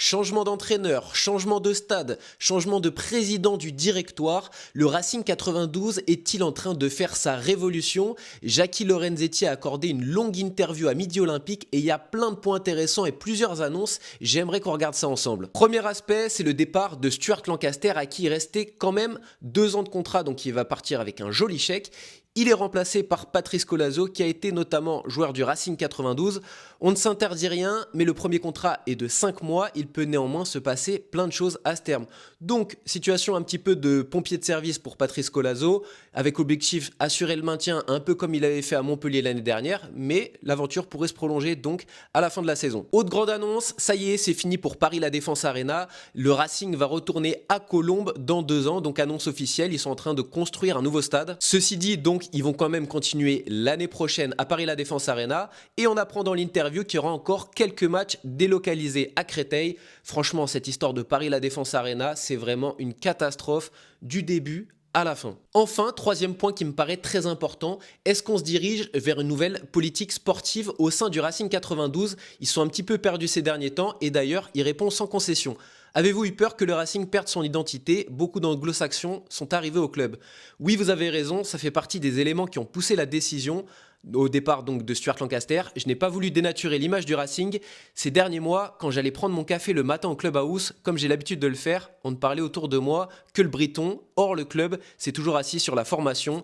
Changement d'entraîneur, changement de stade, changement de président du directoire, le Racing 92 est-il en train de faire sa révolution? Jackie Lorenzetti a accordé une longue interview à Midi Olympique et il y a plein de points intéressants et plusieurs annonces. J'aimerais qu'on regarde ça ensemble. Premier aspect, c'est le départ de Stuart Lancaster à qui il restait quand même 2 ans de contrat, donc il va partir avec un joli chèque. Il est remplacé par Patrice Colazo qui a été notamment joueur du Racing 92. On ne s'interdit rien, mais le premier contrat est de 5 mois. Il peut néanmoins se passer plein de choses à ce terme. Donc, situation un petit peu de pompier de service pour Patrice Colazo, avec objectif assurer le maintien, un peu comme il avait fait à Montpellier l'année dernière, mais l'aventure pourrait se prolonger donc à la fin de la saison. Autre grande annonce, ça y est, c'est fini pour Paris La Défense Arena. Le Racing va retourner à Colombes dans 2 ans, donc annonce officielle, ils sont en train de construire un nouveau stade. Ceci dit, donc, ils vont quand même continuer l'année prochaine à Paris La Défense Arena, et on apprend dans l'interview qu'il y aura encore quelques matchs délocalisés à Créteil. Franchement, cette histoire de Paris La Défense Arena, c'est vraiment une catastrophe du début à la fin. Enfin, troisième point qui me paraît très important, est-ce qu'on se dirige vers une nouvelle politique sportive au sein du Racing 92? Ils sont un petit peu perdus ces derniers temps et d'ailleurs, il répond sans concession. Avez-vous eu peur que le Racing perde son identité? Beaucoup d'anglo-saxons sont arrivés au club. Oui, vous avez raison, ça fait partie des éléments qui ont poussé la décision au départ donc de Stuart Lancaster. Je n'ai pas voulu dénaturer l'image du Racing. Ces derniers mois, quand j'allais prendre mon café le matin au clubhouse, comme j'ai l'habitude de le faire, on ne parlait autour de moi que le Briton. Or, le club s'est toujours assis sur la formation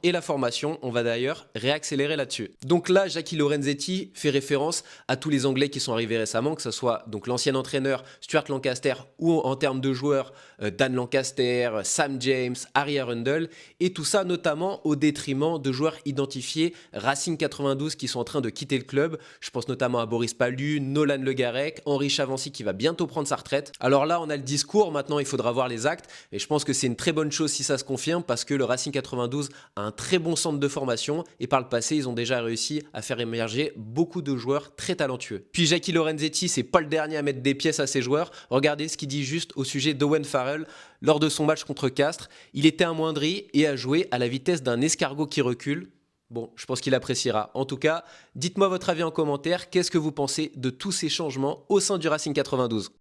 et la formation. On va d'ailleurs réaccélérer là-dessus. Donc là, Jackie Lorenzetti fait référence à tous les Anglais qui sont arrivés récemment, que ce soit donc l'ancien entraîneur Stuart Lancaster ou en termes de joueurs Dan Lancaster, Sam James, Harry Arundel, et tout ça notamment au détriment de joueurs identifiés Racing 92 qui sont en train de quitter le club. Je pense notamment à Boris Pallu, Nolan Le Garec, Henri Chavancy qui va bientôt prendre sa retraite. Alors là, on a le discours, maintenant il faudra voir les actes, et je pense que c'est une très bonne chose si ça se confirme parce que le Racing 92 a un très bon centre de formation et par le passé, ils ont déjà réussi à faire émerger beaucoup de joueurs très talentueux. Puis Jackie Lorenzetti, c'est pas le dernier à mettre des pièces à ses joueurs. Regardez ce qu'il dit juste au sujet d'Owen Farrell lors de son match contre Castres. Il était amoindri et a joué à la vitesse d'un escargot qui recule. Bon, je pense qu'il appréciera. En tout cas, dites-moi votre avis en commentaire. Qu'est-ce que vous pensez de tous ces changements au sein du Racing 92?